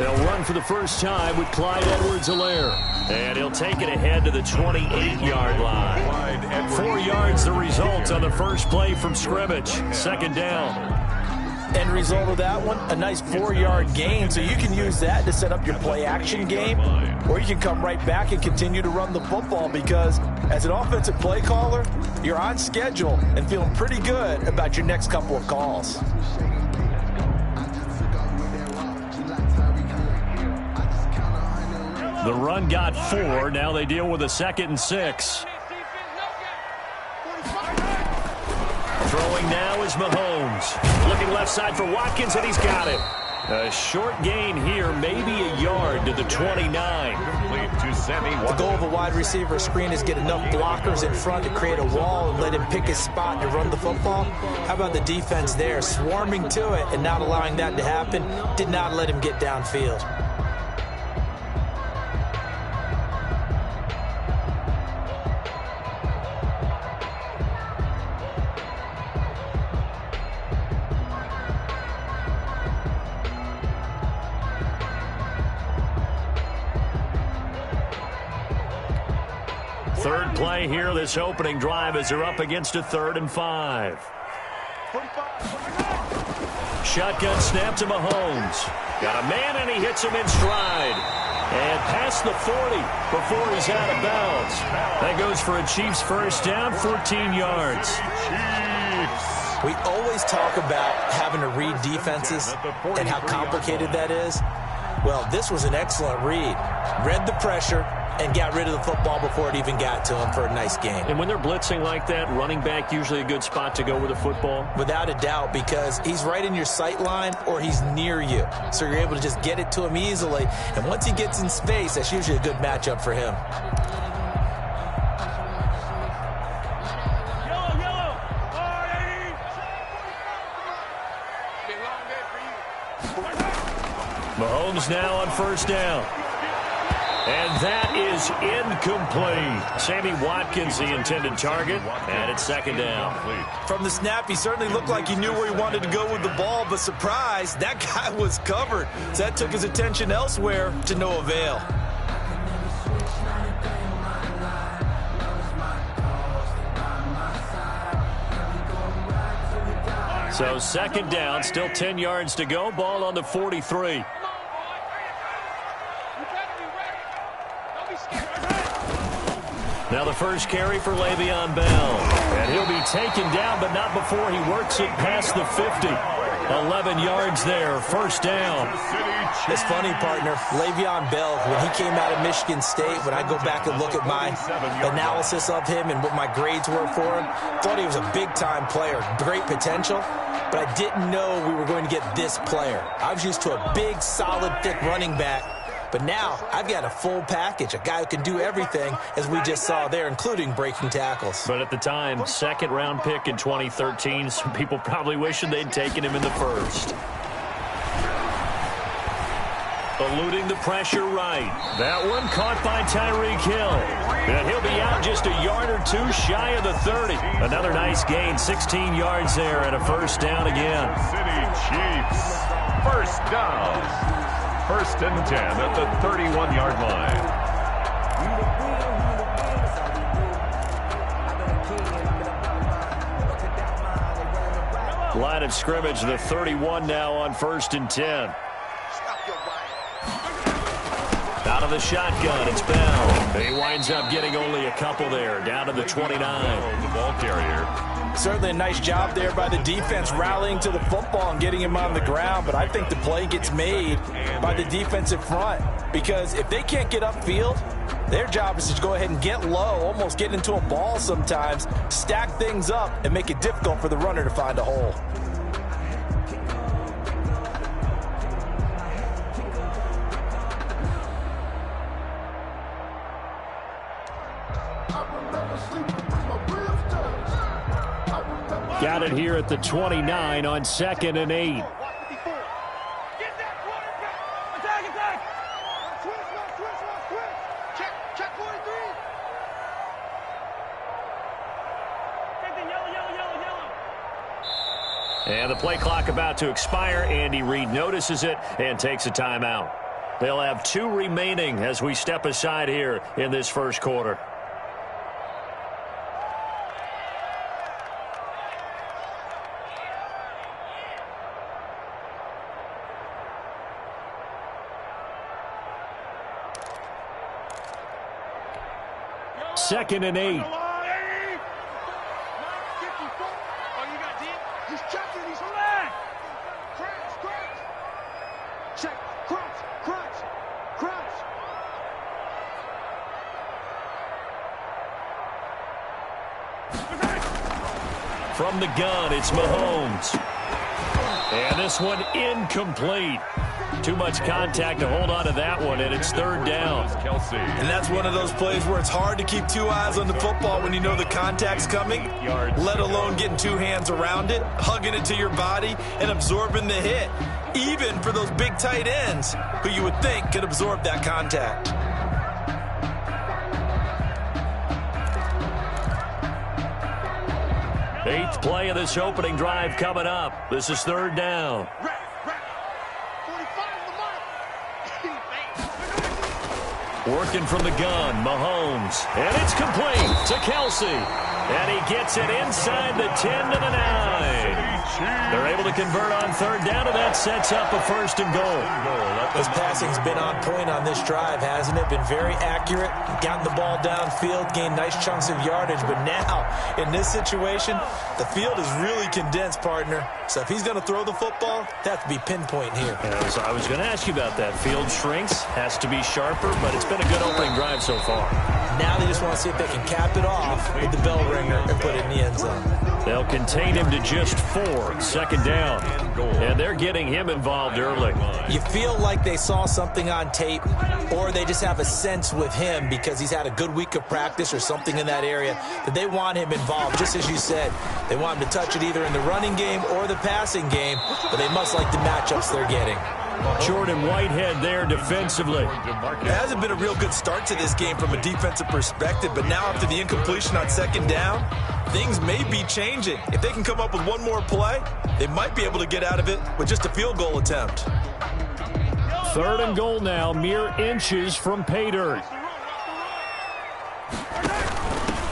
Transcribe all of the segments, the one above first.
They'll run for the first time with Clyde Edwards-Helaire. And he'll take it ahead to the 28-yard line. 4 yards the result on the first play from scrimmage. Second down. End result of that one, a nice 4-yard gain. So you can use that to set up your play-action game, or you can come right back and continue to run the football because as an offensive play caller, you're on schedule and feeling pretty good about your next couple of calls. The run got 4. Now they deal with a 2nd and 6. Throwing now is Mahomes. Looking left side for Watkins, and he's got it. A short gain here, maybe a yard to the 29. The goal of a wide receiver screen is get enough blockers in front to create a wall and let him pick his spot to run the football. How about the defense there, swarming to it and not allowing that to happen? Did not let him get downfield. Third play here, this opening drive as they're up against a 3rd and 5. Shotgun snap to Mahomes. Got a man, and he hits him in stride. And past the 40 before he's out of bounds. That goes for a Chiefs first down, 14 yards. We always talk about having to read defenses and how complicated that is. Well, this was an excellent read. Read the pressure and got rid of the football before it even got to him for a nice game. And when they're blitzing like that, running back usually a good spot to go with the football? Without a doubt, because he's right in your sight line or he's near you. So you're able to just get it to him easily. And once he gets in space, that's usually a good matchup for him. Mahomes now on first down. And that is incomplete. Sammy Watkins, the intended target, and it's second down. From the snap, he certainly looked like he knew where he wanted to go with the ball, but surprise, that guy was covered. So that took his attention elsewhere to no avail. So second down, still 10 yards to go. Ball on the 43. Now the first carry for Le'Veon Bell. And he'll be taken down, but not before he works it past the 50. 11 yards there, first down. It's funny, partner. Le'Veon Bell, when he came out of Michigan State, when I go back and look at my analysis of him and what my grades were for him, thought he was a big-time player, great potential, but I didn't know we were going to get this player. I was used to a big, solid, thick running back. But now I've got a full package, a guy who can do everything, as we just saw there, including breaking tackles. But at the time, second-round pick in 2013, some people probably wishing they'd taken him in the first. Eluding the pressure right. That one caught by Tyreek Hill. And he'll be out just a yard or two shy of the 30. Another nice gain, 16 yards there, and a first down again. City Chiefs, first down. First and 10 at the 31-yard line. Line of scrimmage, the 31 now on first and 10. Out of the shotgun, it's Bell. He winds up getting only a couple there, down to the 29. The ball carrier. Certainly a nice job there by the defense rallying to the football and getting him on the ground, but I think the play gets made by the defensive front because if they can't get upfield, their job is to go ahead and get low, almost get into a ball sometimes, stack things up, and make it difficult for the runner to find a hole. Got it here at the 29 on 2nd and 8. And the play clock about to expire. Andy Reid notices it and takes a timeout. They'll have 2 remaining as we step aside here in this first quarter. Second and 8. From the gun, it's Mahomes. And this one incomplete. Too much contact to hold on to that one, and it's third down. Kelsey. And that's one of those plays where it's hard to keep 2 eyes on the football when you know the contact's coming, let alone getting 2 hands around it, hugging it to your body, and absorbing the hit, even for those big tight ends who you would think could absorb that contact. Eighth play of this opening drive coming up. This is third down. Working from the gun, Mahomes. And it's complete to Kelsey. And he gets it inside the 10 to the 9. They're able to convert on third down, and that sets up a first and goal. His passing's been on point on this drive, hasn't it? Been very accurate, gotten the ball downfield, gained nice chunks of yardage. But now, in this situation, the field is really condensed, partner. So if he's going to throw the football, that has to be pinpoint here. As I was going to ask you about that. Field shrinks, has to be sharper, but it's been a good opening drive so far. Now they just want to see if they can cap it off with the bell ringer and put it in the end zone. They'll contain him to just 4, second down. And they're getting him involved early. You feel like they saw something on tape, or they just have a sense with him because he's had a good week of practice or something in that area that they want him involved. Just as you said, they want him to touch it either in the running game or the passing game, but they must like the matchups they're getting. Jordan Whitehead there defensively. It hasn't been a real good start to this game from a defensive perspective, but now after the incompletion on second down, things may be changing. If they can come up with one more play, they might be able to get out of it with just a field goal attempt. Third and goal now, mere inches from pay dirt.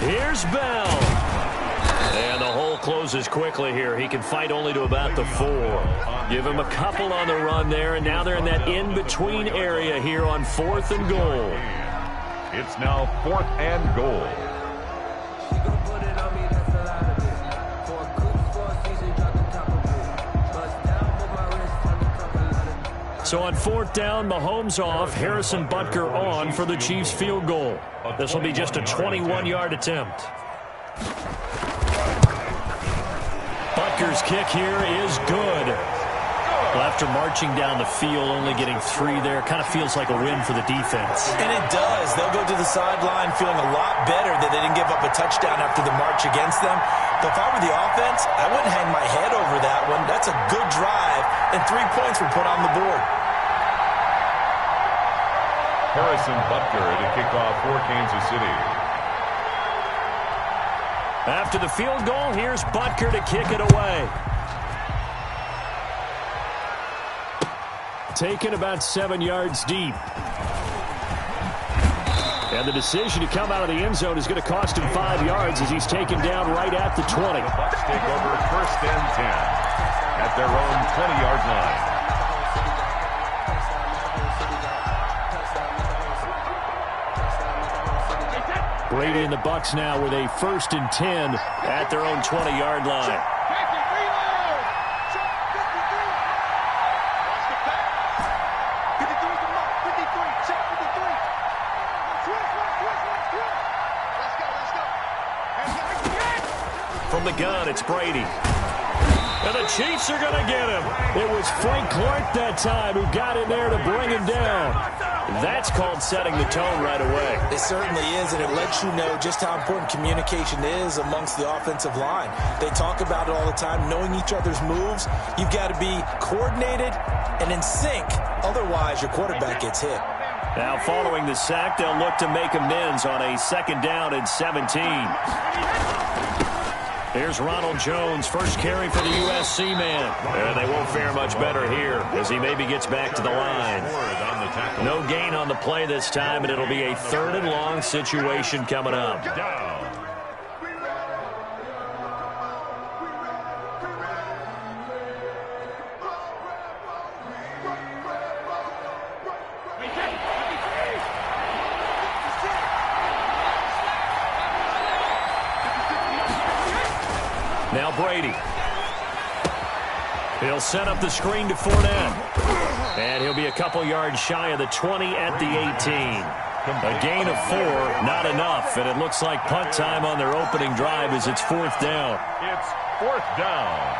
Here's Bell. And the hole closes quickly here. He can fight only to about the 4. Give him a couple on the run there, and now they're in that in-between area here on 4th and goal. It's now 4th and goal. So on 4th down, Mahomes off, Harrison Butker on for the Chiefs field goal. This will be just a 21-yard attempt. Butker's kick here is good. Well, after marching down the field, only getting 3 there, kind of feels like a win for the defense. And it does. They'll go to the sideline feeling a lot better that they didn't give up a touchdown after the march against them. But if I were the offense, I wouldn't hang my head over that one. That's a good drive, and 3 points were put on the board. Harrison Butker to kick off for Kansas City. After the field goal, here's Butker to kick it away. Taken about 7 yards deep. And the decision to come out of the end zone is going to cost him 5 yards as he's taken down right at the 20. The Bucs take over 1st and 10 at their own 20-yard line. Brady and the Bucs now with a 1st and 10 at their own 20-yard line. From the gun, it's Brady. And the Chiefs are going to get him. It was Frank Clark that time who got in there to bring him down. That's called setting the tone right away. It certainly is, and it lets you know just how important communication is amongst the offensive line. They talk about it all the time, knowing each other's moves. You've got to be coordinated and in sync. Otherwise, your quarterback gets hit. Now, following the sack, they'll look to make amends on a 2nd down and 17. Here's Ronald Jones, first carry for the USC man. And they won't fare much better here as he maybe gets back to the line. No gain on the play this time, and it'll be a 3rd and long situation coming up. Now Brady. He'll set up the screen to Fournette. And he'll be a couple yards shy of the 20 at the 18. A gain of 4, not enough. And it looks like punt time on their opening drive as it's 4th down. It's 4th down.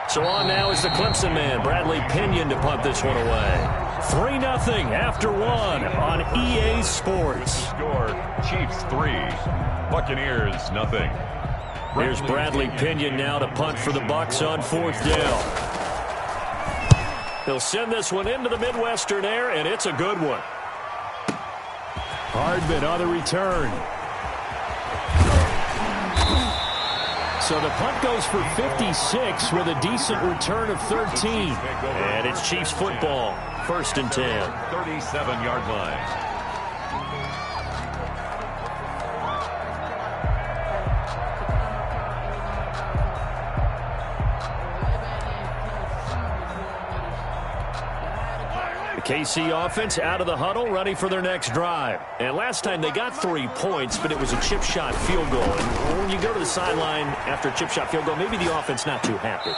So on now is the Clemson man, Bradley Pinion, to punt this one away. 3-0 after 1 on EA Sports. Score, Chiefs 3, Buccaneers 0. Here's Bradley Pinion now to punt for the Bucs on 4th down. He'll send this one into the Midwestern air, and it's a good one. Hardman on the return. So the punt goes for 56 with a decent return of 13. And it's Chiefs football, 1st and 10. 37-yard line. KC offense out of the huddle, ready for their next drive. And last time they got 3 points, but it was a chip shot field goal. And when you go to the sideline after a chip shot field goal, maybe the offense not too happy.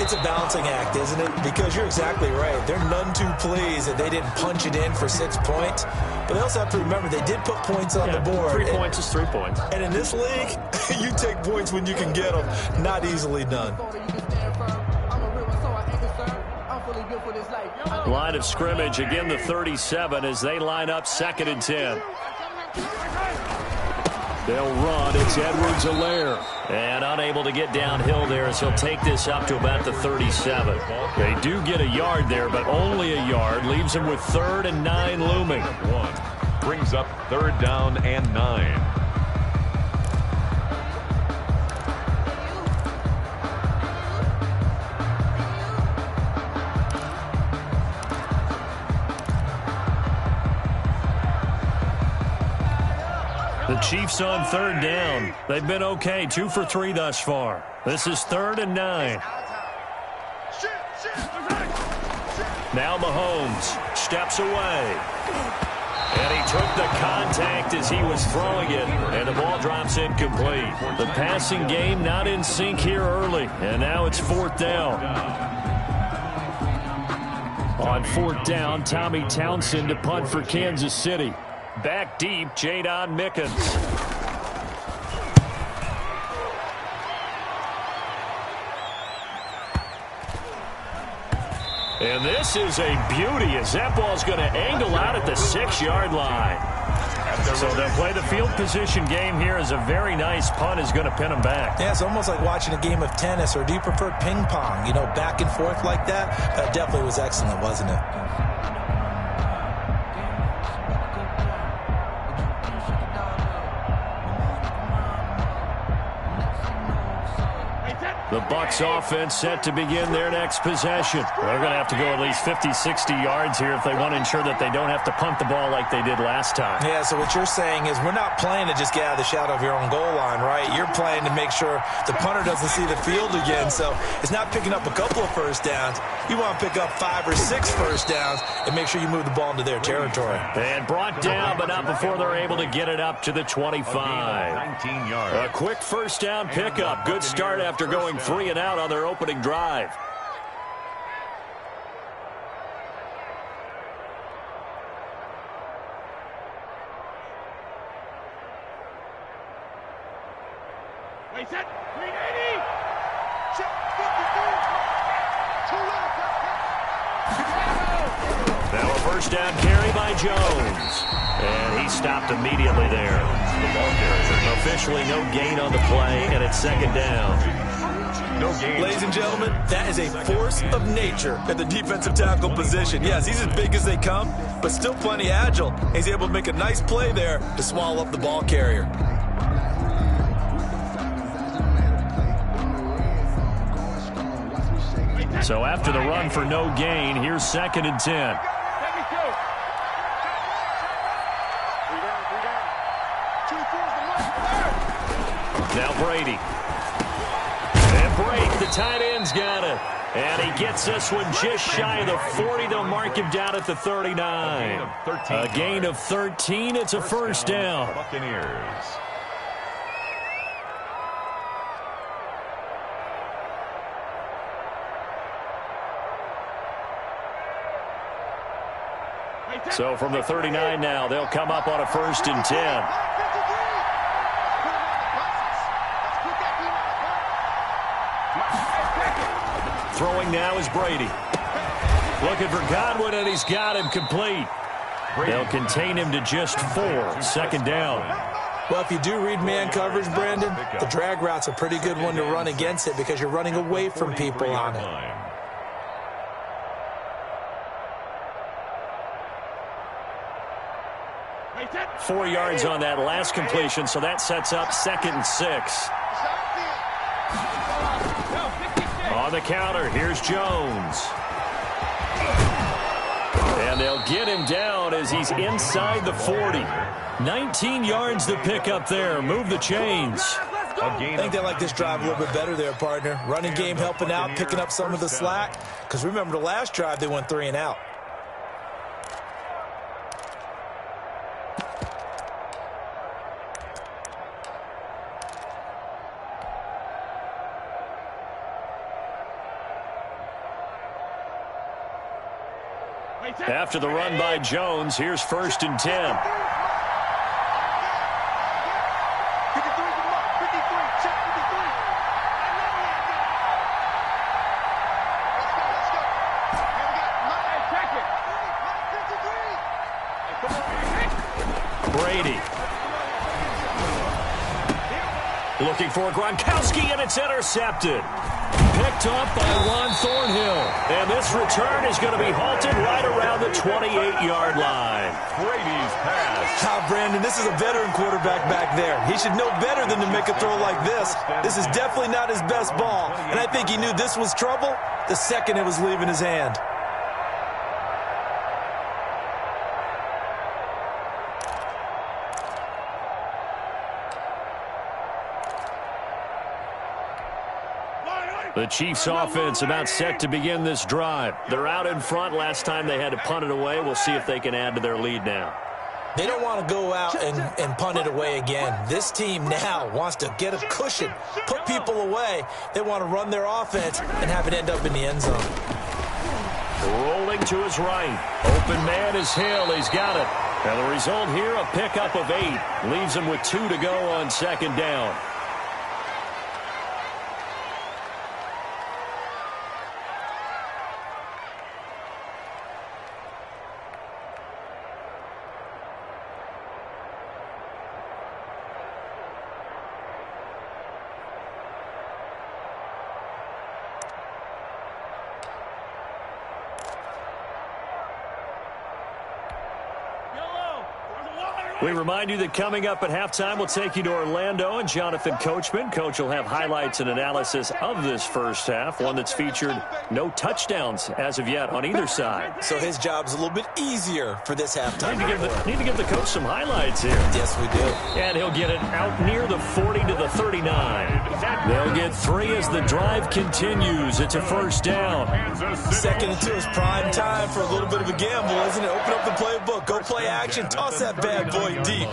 It's a balancing act, isn't it? Because you're exactly right. They're none too pleased that they didn't punch it in for 6 points. But they also have to remember they did put points on the board. 3 points is 3 points. And in this league, you take points when you can get them. Not easily done. Line of scrimmage, again the 37 as they line up 2nd and 10. They'll run. It's Edwards-Helaire. And unable to get downhill there as he'll take this up to about the 37. They do get a yard there, but only a yard. Leaves him with 3rd and 9 looming. Brings up 3rd down and 9. The Chiefs on 3rd down. They've been okay, 2 for 3 thus far. This is 3rd and 9. Now Mahomes steps away. And he took the contact as he was throwing it, and the ball drops incomplete. The passing game not in sync here early, and now it's 4th down. On 4th down, Tommy Townsend to punt for Kansas City. Back deep, Jadon Mickens. And this is a beauty as that ball's going to angle out at the 6-yard line. So they'll play the field position game here as a very nice punt is going to pin them back. Yeah, it's almost like watching a game of tennis, or do you prefer ping pong? You know, back and forth like that? That definitely was excellent, wasn't it? The Bucs offense set to begin their next possession. They're going to have to go at least 50, 60 yards here if they want to ensure that they don't have to punt the ball like they did last time. Yeah, so what you're saying is we're not playing to just get out of the shadow of your own goal line, right? You're playing to make sure the punter doesn't see the field again. So it's not picking up a couple of first downs. You want to pick up 5 or 6 first downs and make sure you move the ball into their territory. And brought down, but not before they're able to get it up to the 25. 19 yards. A quick first down pickup. Good start after going 3 and out on their opening drive. Wait, set. 380. Now a first down carry by Jones. And he stopped immediately there. Officially no gain on the play, and it's 2nd down. No gain. Ladies and gentlemen, that is a force of nature at the defensive tackle position. Yes, he's as big as they come, but still plenty agile. He's able to make a nice play there to swallow up the ball carrier. So after the run for no gain, here's 2nd and 10. Now Brady. And Brake, the tight end's got it. And he gets this one just shy of the 40. They'll mark him down at the 39. A gain of 13. It's a first down. Buccaneers. So from the 39 now, they'll come up on a 1st and 10. Throwing now is Brady. Looking for Godwin, and he's got him complete. They'll contain him to just 4. 2nd down. Well, if you do read man coverage, Brandon, the drag route's a pretty good one to run against it because you're running away from people on it. 4 yards on that last completion, so that sets up 2nd and 6. On the counter, here's Jones. And they'll get him down as he's inside the 40. 19 yards to pick up there. Move the chains. I think they like this drive a little bit better there, partner. Running game helping out, picking up some of the slack. Because remember the last drive, they went 3 and out. After the run by Jones, here's 1st and 10. Brady. Looking for Gronkowski, and it's intercepted. Picked off by Juan Thornhill. And this return is going to be halted right around the 28-yard line. Brady's pass. Brandon, this is a veteran quarterback back there. He should know better than to make a throw like this. This is definitely not his best ball. And I think he knew this was trouble the second it was leaving his hand. The Chiefs offense about set to begin this drive. They're out in front. Last time they had to punt it away. We'll see if they can add to their lead now. They don't want to go out and punt it away again. This team now wants to get a cushion, put people away. They want to run their offense and have it end up in the end zone. Rolling to his right. Open man is Hill. He's got it. And the result here, a pickup of 8. Leaves him with 2 to go on 2nd down. We remind you that coming up at halftime, we'll take you to Orlando and Jonathan Coachman. Coach will have highlights and analysis of this first half, one that's featured no touchdowns as of yet on either side. So his job's a little bit easier for this halftime. Need to give the coach some highlights here. Yes, we do. And he'll get it out near the 40 to the 39. They'll get 3 as the drive continues. It's a first down. 2nd and 2 is prime time for a little bit of a gamble, isn't it? Open up the playbook, go play action, toss that bad boy deep.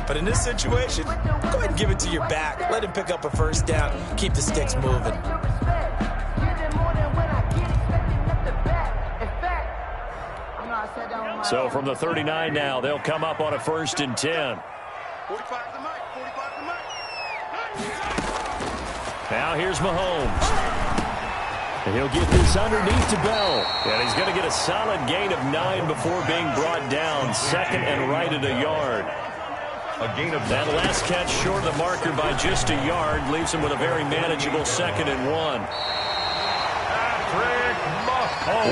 But in this situation, go ahead and give it to your back. Let him pick up a first down. Keep the sticks moving. So from the 39 now, they'll come up on a 1st and 10. Now here's Mahomes. And he'll get this underneath to Bell. And he's going to get a solid gain of 9 before being brought down. 2nd and right at a yard. A gain of that last catch short of the marker by just a yard leaves him with a very manageable 2nd and 1.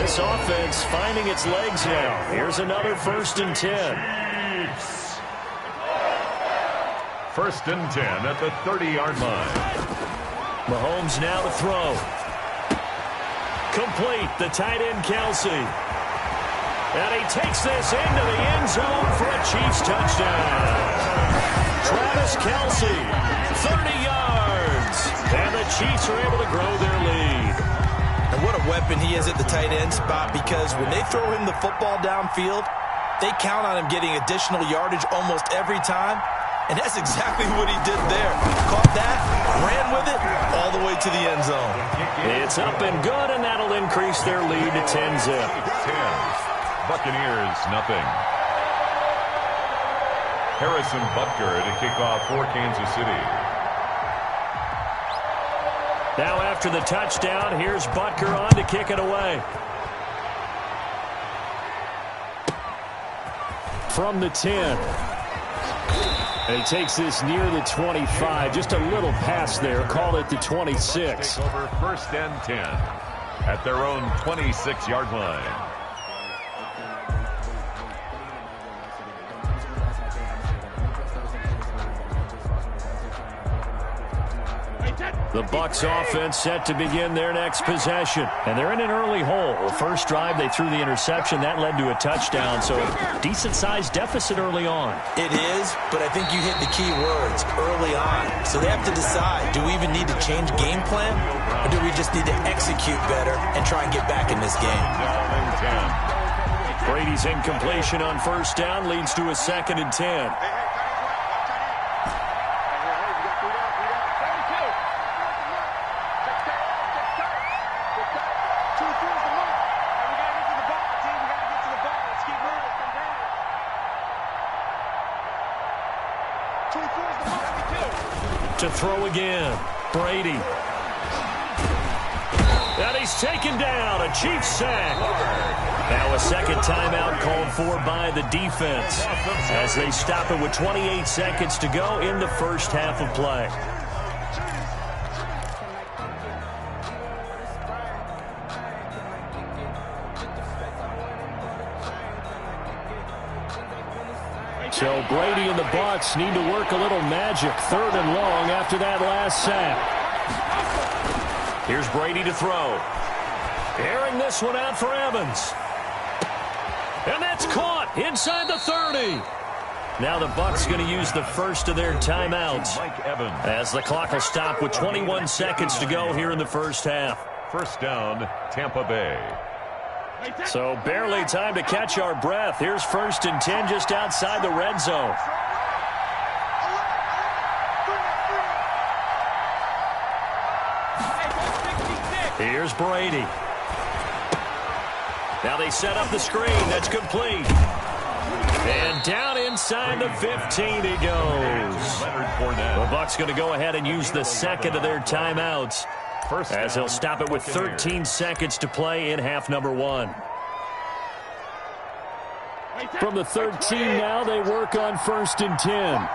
This offense finding its legs now. Here's another 1st and 10. 1st and 10 at the 30-yard line. Mahomes now to throw. Complete, the tight end, Kelsey. And he takes this into the end zone for a Chiefs touchdown. Travis Kelsey, 30 yards. And the Chiefs are able to grow their lead. And what a weapon he is at the tight end spot, because when they throw him the football downfield, they count on him getting additional yardage almost every time. And that's exactly what he did there. Caught that, ran with it, all the way to the end zone. It's up and good, and that'll increase their lead to 10-zip. 10. Buccaneers, nothing. Harrison Butker to kick off for Kansas City. Now after the touchdown, here's Butker on to kick it away. From the 10. And he takes this near the 25. Just a little pass there. Call it the 26. Over 1st and 10 at their own 26-yard line. The Bucs offense set to begin their next possession. And they're in an early hole. First drive, they threw the interception. That led to a touchdown. So decent-sized deficit early on. It is, but I think you hit the key words, early on. So they have to decide, do we even need to change game plan? Or do we just need to execute better and try and get back in this game? Brady's incompletion on 1st down leads to a 2nd and 10. To throw again, Brady. And he's taken down, a Chiefs sack. Now a second timeout called for by the defense as they stop it with 28 seconds to go in the first half of play. So Brady and the Bucs need to work a little magic. 3rd and long after that last sack. Here's Brady to throw. Airing this one out for Evans. And that's caught inside the 30. Now the Bucs going to use the first of their timeouts as the clock will stop with 21 seconds to go here in the first half. 1st down, Tampa Bay. So barely time to catch our breath. Here's 1st and 10 just outside the red zone. Here's Brady. Now they set up the screen. That's complete. And down inside the 15 he goes. The Bucs going to go ahead and use the second of their timeouts, as he'll stop it with 13 seconds to play in half number 1. From the 13 now, they work on 1st and 10.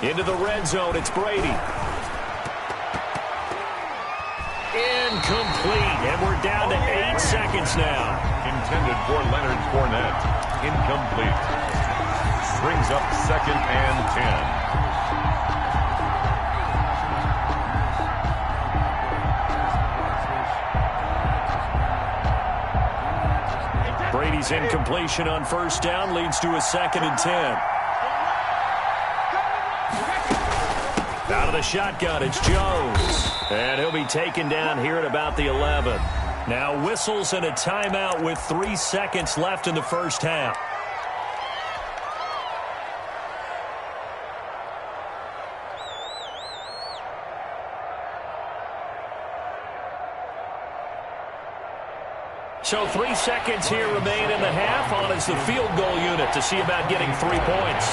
Into the red zone, it's Brady. Incomplete, and we're down to 8 seconds now. Intended for Leonard Fournette. Incomplete. Brings up 2nd and 10. Brady's incompletion on 1st down leads to a 2nd and 10. Out of the shotgun, it's Jones. And he'll be taken down here at about the 11. Now whistles and a timeout with 3 seconds left in the first half. So 3 seconds here remain in the half. On is the field goal unit to see about getting 3 points.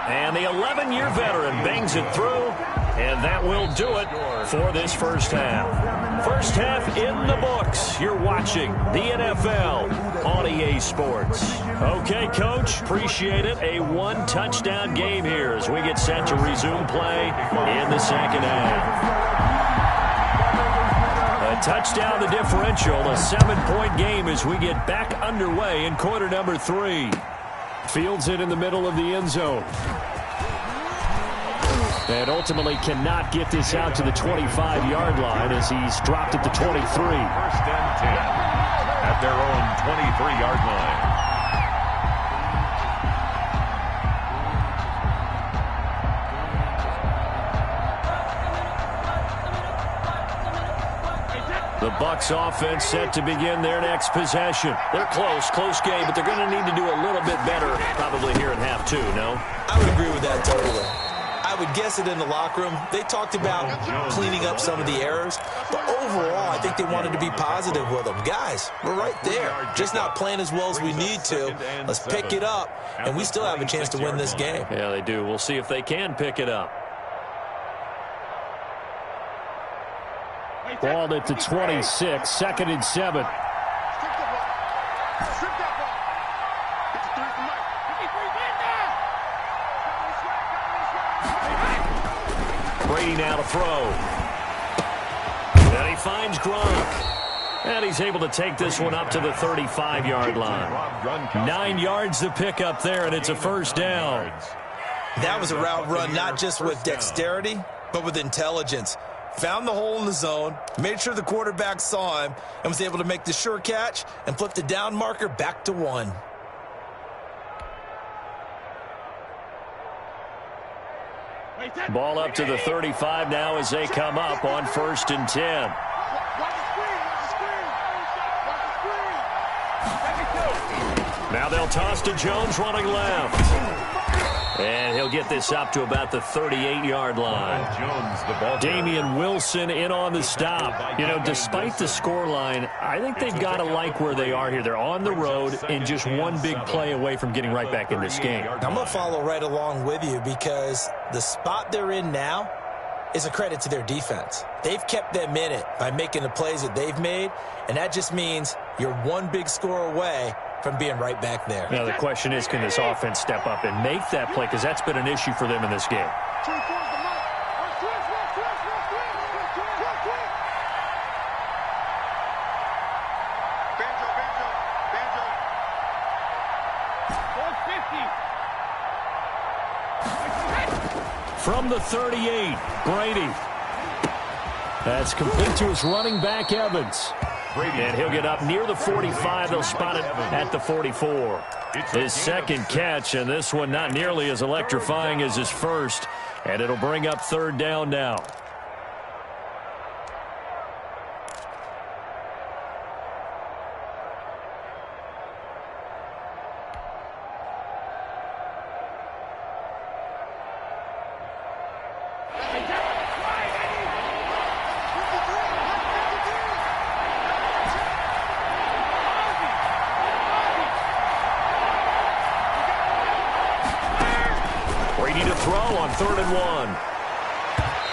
And the 11-year veteran bangs it through And that will do it for this first half. First half in the books. You're watching the NFL on EA Sports. Okay, Coach, appreciate it. A one-touchdown game here as we get set to resume play in the second half. A touchdown, the differential, a 7-point game as we get back underway in quarter number 3. Fields it in the middle of the end zone. And ultimately cannot get this out to the 25-yard line as he's dropped at the 23. First and 10 at their own 23-yard line. The Bucs offense set to begin their next possession. They're close game, but they're going to need to do a little bit better probably here in half 2, no? I would agree with that totally. I would guess it in the locker room. They talked about cleaning up some of the errors, but overall, I think they wanted to be positive with them. Guys, we're right there. Just not playing as well as we need to. Let's pick it up, and we still have a chance to win this game. Yeah, they do. We'll see if they can pick it up. Ball at the 26, 2nd and 7. Brady now to throw. And he finds Gronk. And he's able to take this one up to the 35-yard line. 9 yards to pick up there, and it's a first down. That was a route run not just with dexterity, but with intelligence. Found the hole in the zone, made sure the quarterback saw him, and was able to make the sure catch and flip the down marker back to 1. Ball up to the 35 now as they come up on 1st and 10. Now they'll toss to Jones running left. And he'll get this up to about the 38-yard line. Damian Wilson in on the stop. You know, despite the scoreline, I think they've got to like where they are here. They're on the road and just one big play away from getting right back in this game. I'm going to follow right along with you because the spot they're in now is a credit to their defense. They've kept them in it by making the plays that they've made, and that just means you're one big score away from being right back there. Now the question is, can this offense step up and make that play? Because that's been an issue for them in this game. From the 38, Brady. That's complete to his running back, Evans. And he'll get up near the 45. They'll spot it at the 44. His second catch, and this one not nearly as electrifying as his first. And it'll bring up 3rd down now. Throw on 3rd and 1.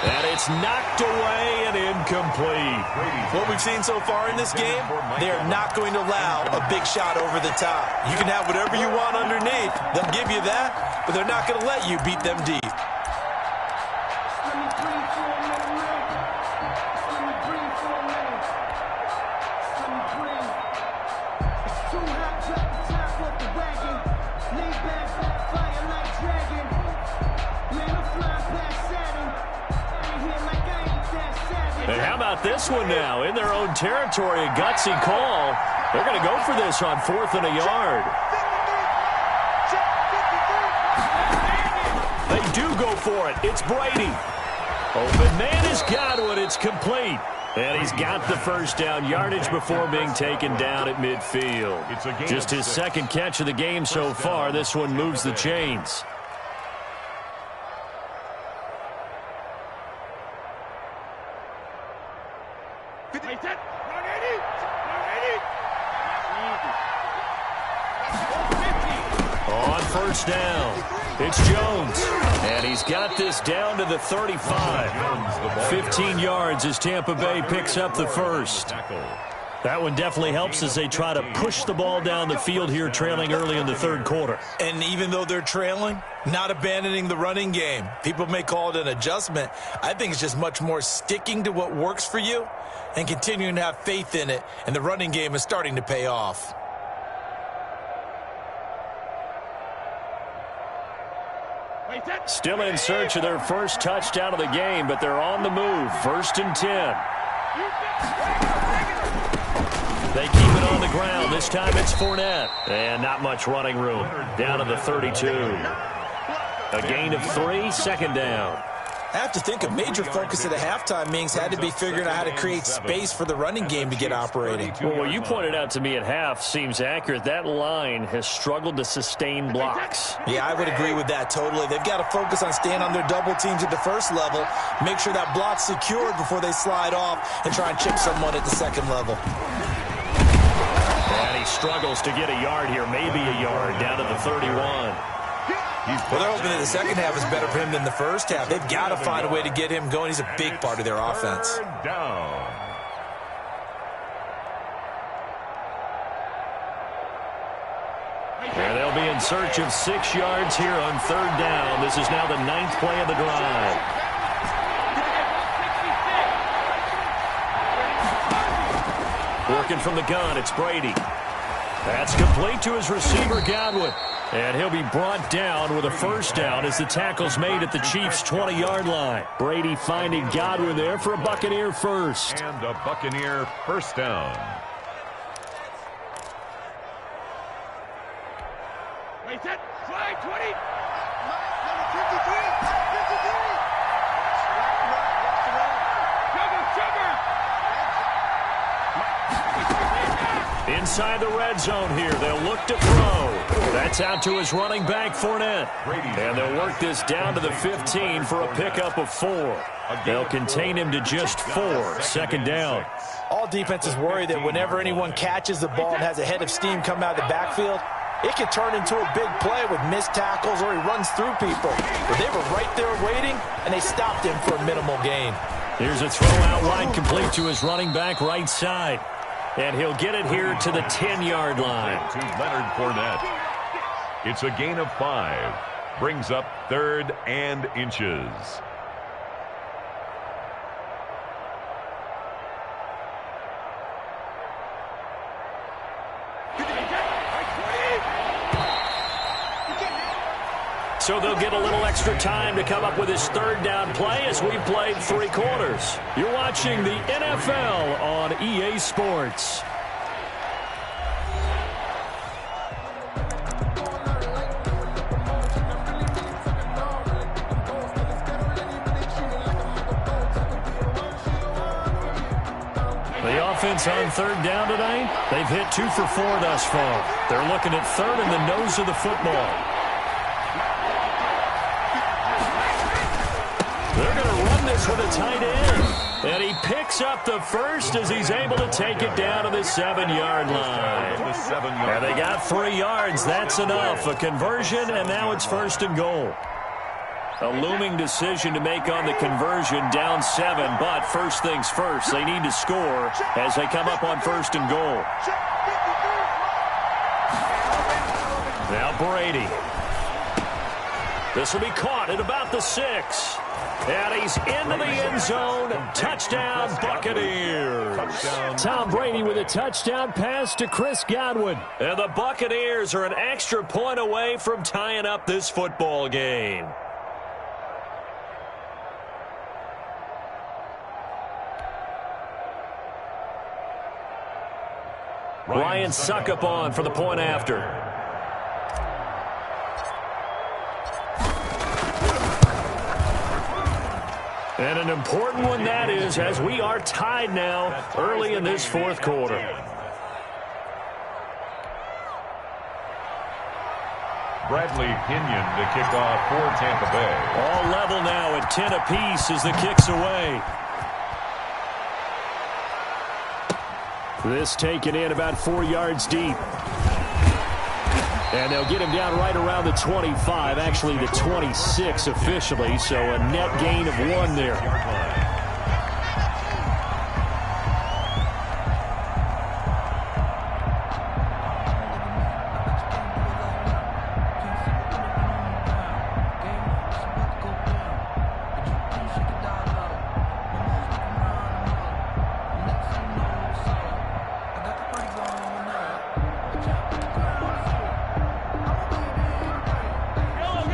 And it's knocked away and incomplete. What we've seen so far in this game, they are not going to allow a big shot over the top. You can have whatever you want underneath. They'll give you that, but they're not going to let you beat them deep. And how about this one now? In their own territory, a gutsy call. They're going to go for this on 4th and a yard. They do go for it. It's Brady. Open man has got one. It's complete. And he's got the first down yardage before being taken down at midfield. Just his second catch of the game so far. This one moves the chains. On 1st down, It's Jones. And he's got this down to the 35. 15 yards as Tampa Bay picks up the first. That one definitely helps as they try to push the ball down the field here, trailing early in the third quarter. And even though they're trailing, not abandoning the running game. People may call it an adjustment. I think it's just much more sticking to what works for you and continuing to have faith in it. And the running game is starting to pay off. Still in search of their first touchdown of the game, but they're on the move. 1st and 10. They keep it on the ground. This time it's Fournette. And not much running room. Down to the 32. A gain of 3, 2nd down. I have to think a major focus at the halftime meetings had to be figuring out how to create space for the running game to get operating. Well, what you pointed out to me at half seems accurate. That line has struggled to sustain blocks. Yeah, I would agree with that totally. They've got to focus on staying on their double teams at the first level, make sure that block's secured before they slide off, and try and chip someone at the second level. And he struggles to get a yard here, maybe a yard, down to the 31. Well, they're hoping that the second half is better for him than the first half. They've got to find a way to get him going. He's a big part of their offense. Third down. And they'll be in search of 6 yards here on 3rd down. This is now the 9th play of the drive. Working from the gun, it's Brady. That's complete to his receiver, Godwin. And he'll be brought down with a 1st down as the tackle's made at the Chiefs' 20-yard line. Brady finding Godwin there for a Buccaneer first. And a Buccaneer 1st down. Wait, set, slide, 20. Inside the red zone here, they'll look to throw. That's out to his running back, Fournette. And they'll work this down to the 15 for a pickup of 4. They'll contain him to just 4, 2nd down. All defenses worry that whenever anyone catches the ball and has a head of steam come out of the backfield, it can turn into a big play with missed tackles or he runs through people. But they were right there waiting, and they stopped him for a minimal gain. Here's a throw out wide complete to his running back right side. And he'll get it here to the 10-yard line. To Leonard Fournette. It's a gain of 5. Brings up 3rd and inches. So they'll get a little extra time to come up with his 3rd down play as we've played 3 quarters. You're watching the NFL on EA Sports. The offense on 3rd down today, they've hit 2 for 4 thus far. They're looking at 3rd in the nose of the football. They're going to run this with a tight end. And he picks up the first as he's able to take it down to the 7-yard line. And they got 3 yards. That's enough. A conversion, and now it's 1st and goal. A looming decision to make on the conversion, down 7. But first things first, they need to score as they come up on 1st and goal. Now Brady. This will be caught at about the 6. And he's into the end zone. Touchdown, Buccaneers. Tom Brady with a touchdown pass to Chris Godwin. And the Buccaneers are an extra point away from tying up this football game. Ryan Suckup on for the point after. And an important one that is, as we are tied now early in this 4th quarter. Bradley Pinion to kick off for Tampa Bay. All level now at 10 apiece as the kick's away. This taken in about 4 yards deep. And they'll get him down right around the 25, actually the 26 officially, so a net gain of 1 there.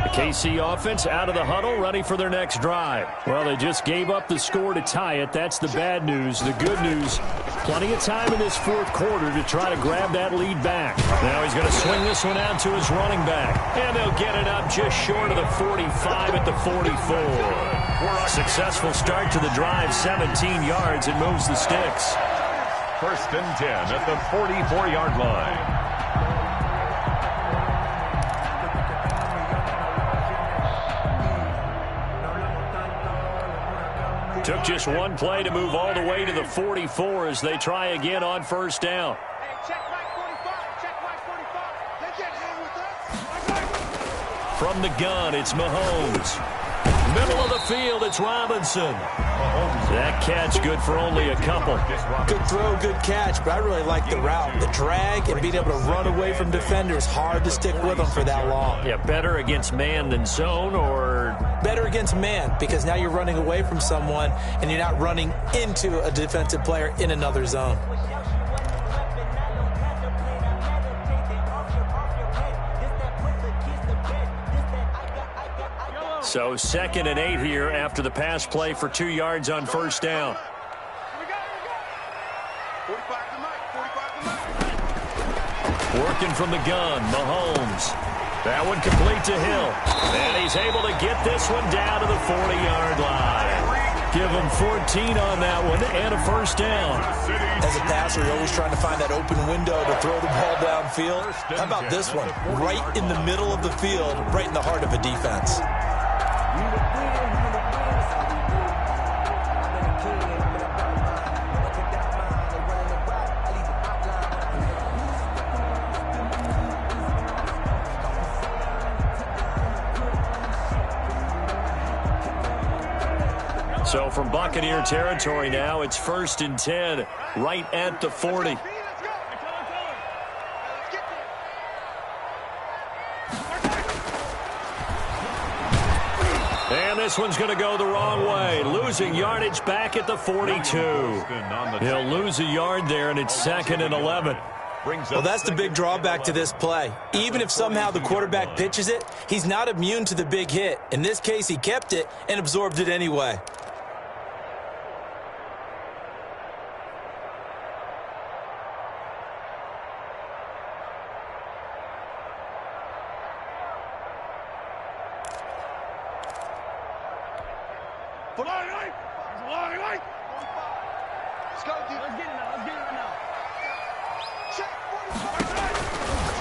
KC offense out of the huddle, ready for their next drive. Well, they just gave up the score to tie it. That's the bad news. The good news, plenty of time in this fourth quarter to try to grab that lead back. Now he's going to swing this one out to his running back. And they'll get it up just short of the 45 at the 44. Successful start to the drive, 17 yards. It moves the sticks. 1st and 10 at the 44-yard line. Took just one play to move all the way to the 44 as they try again on 1st down. From the gun, it's Mahomes. Middle of the field, it's Robinson. That catch good for only a couple. Good throw, good catch, but I really like the route. The drag and being able to run away from defenders, hard to stick with them for that long. Yeah, better against man than zone, or? Better against man, because now you're running away from someone and you're not running into a defensive player in another zone. So 2nd and 8 here after the pass play for 2 yards on 1st down. Working from the gun, Mahomes. That one complete to Hill. And he's able to get this one down to the 40-yard line. Give him 14 on that one and a 1st down. As a passer, you're always trying to find that open window to throw the ball downfield. How about this one? Right in the middle of the field, right in the heart of a defense. So from Buccaneer territory now, it's 1st and 10, right at the 40. And this one's going to go the wrong way. Losing yardage back at the 42. He'll lose a yard there, and it's 2nd and 11. Well, that's the big drawback to this play. Even if somehow the quarterback pitches it, he's not immune to the big hit. In this case, he kept it and absorbed it anyway.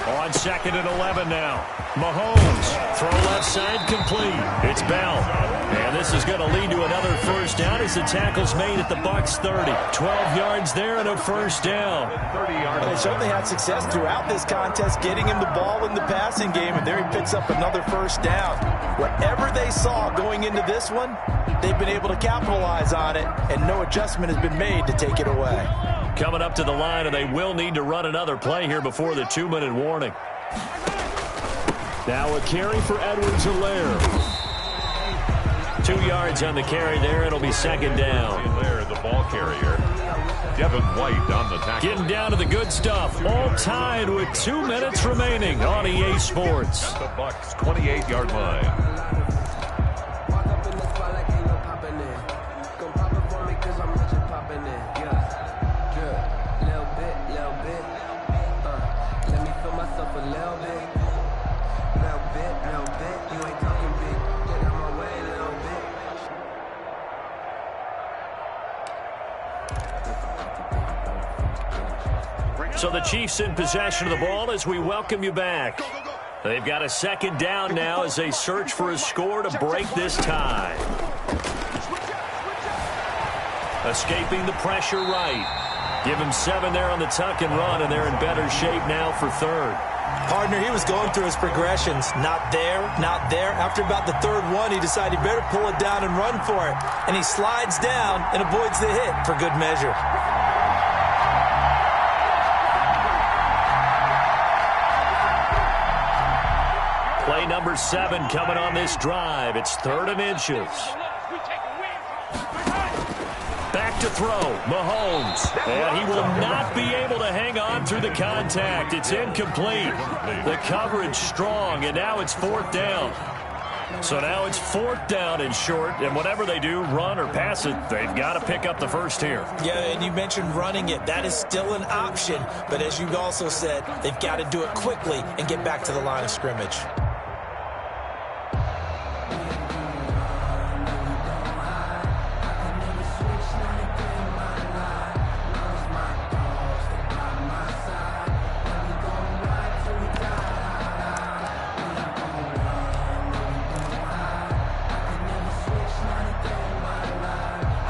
On 2nd and 11 now. Mahomes, throw left side complete. It's Bell. And this is going to lead to another 1st down as the tackle's made at the Bucs 30. 12 yards there and a 1st down. They certainly had success throughout this contest getting him the ball in the passing game, and there he picks up another 1st down. Whatever they saw going into this one, they've been able to capitalize on it, and no adjustment has been made to take it away. Coming up to the line, and they will need to run another play here before the 2-minute warning. Now a carry for Edwards-Helaire. 2 yards on the carry there. It'll be 2nd down. There, the ball carrier. Devin White on the tackle. Getting down to the good stuff. All tied with 2 minutes remaining on EA Sports. At the Bucs 28-yard line. So the Chiefs in possession of the ball as we welcome you back. They've got a 2nd down now as they search for a score to break this tie. Escaping the pressure right. Give him 7 there on the tuck and run, and they're in better shape now for 3rd. Partner, he was going through his progressions. Not there, not there. After about the third one, he decided he better pull it down and run for it. And he slides down and avoids the hit for good measure. Play number 7 coming on this drive. It's 3rd and inches. Back to throw, Mahomes. And he will not be able to hang on through the contact. It's incomplete. The coverage strong, and now it's 4th down. So now it's 4th down and short, and whatever they do, run or pass it, they've got to pick up the first here. Yeah, and you mentioned running it. That is still an option. But as you also said, they've got to do it quickly and get back to the line of scrimmage.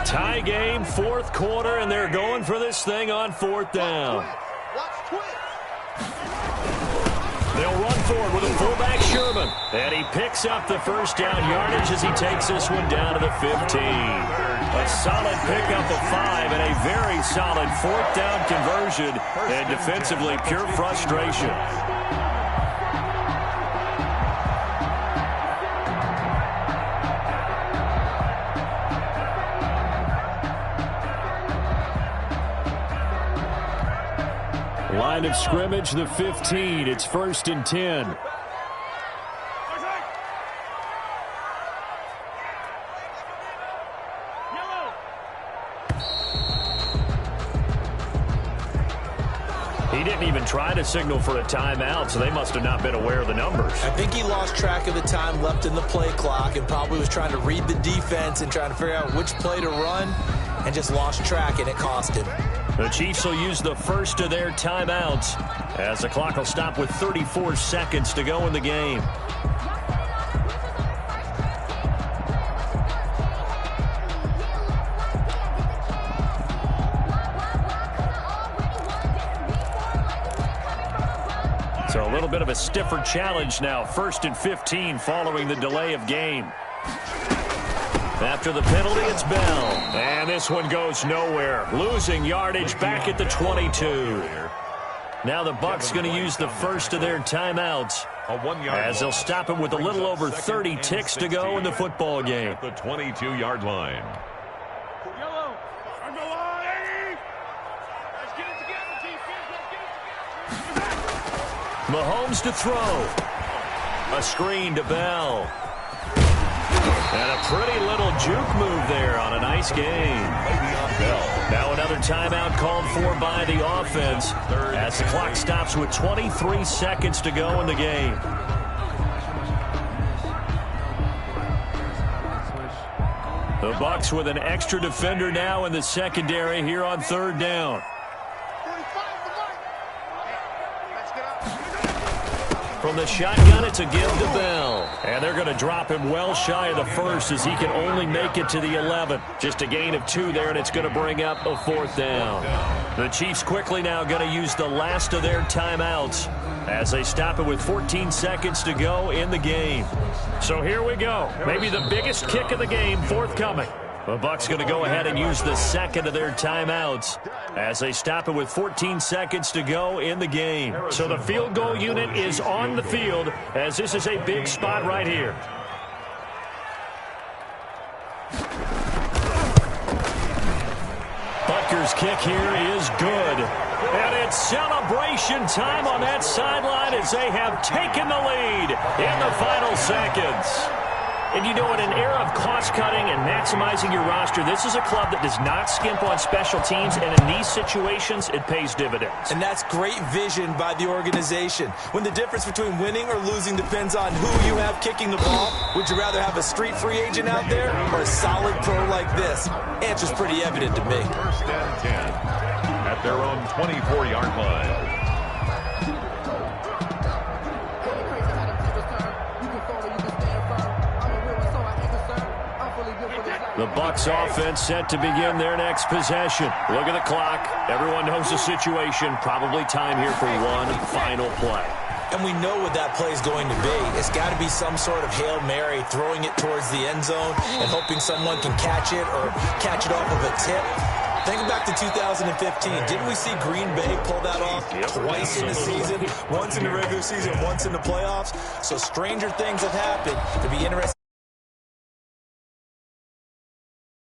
Tie game, 4th quarter, and they're going for this thing on 4th down. They'll run forward with a fullback, Sherman. And he picks up the first down yardage as he takes this one down to the 15. A solid pickup of 5 and a very solid 4th down conversion. And defensively, pure frustration. Line of scrimmage, the 15. It's 1st and 10. He didn't even try to signal for a timeout, so they must have not been aware of the numbers. I think he lost track of the time left in the play clock and probably was trying to read the defense and trying to figure out which play to run and just lost track, and it cost him. The Chiefs will use the first of their timeouts as the clock will stop with 34 seconds to go in the game. So a little bit of a stiffer challenge now. 1st and 15 following the delay of game. After the penalty, it's Bell. And this one goes nowhere. Losing yardage back at the 22. Now the Bucs going to use the first of their timeouts as they'll stop him with a little over 30 ticks to go in the football game. At the 22-yard line. Mahomes to throw. A screen to Bell. And a pretty little juke move there on a nice game. Now another timeout called for by the offense as the clock stops with 23 seconds to go in the game. The Bucs with an extra defender now in the secondary here on 3rd down. From the shotgun, it's a give to Bell. And they're going to drop him well shy of the first as he can only make it to the 11. Just a gain of 2 there, and it's going to bring up a 4th down. The Chiefs quickly now going to use the last of their timeouts as they stop it with 14 seconds to go in the game. So here we go. Maybe the biggest kick of the game forthcoming. The Bucs going to go ahead and use the second of their timeouts as they stop it with 14 seconds to go in the game. So the field goal unit is on the field as this is a big spot right here. Butker's kick here is good. And it's celebration time on that sideline as they have taken the lead in the final seconds. And you know, in an era of cost-cutting and maximizing your roster, this is a club that does not skimp on special teams, and in these situations, it pays dividends. And that's great vision by the organization. When the difference between winning or losing depends on who you have kicking the ball, would you rather have a street free agent out there or a solid pro like this? Answer's pretty evident to me. 1st and 10 at their own 24-yard line. The Bucs offense set to begin their next possession. Look at the clock. Everyone knows the situation. Probably time here for one final play. And we know what that play is going to be. It's got to be some sort of Hail Mary, throwing it towards the end zone and hoping someone can catch it or catch it off of a tip. Think back to 2015. Didn't we see Green Bay pull that off twice in the season? Once in the regular season, once in the playoffs. So stranger things have happened. To be interesting.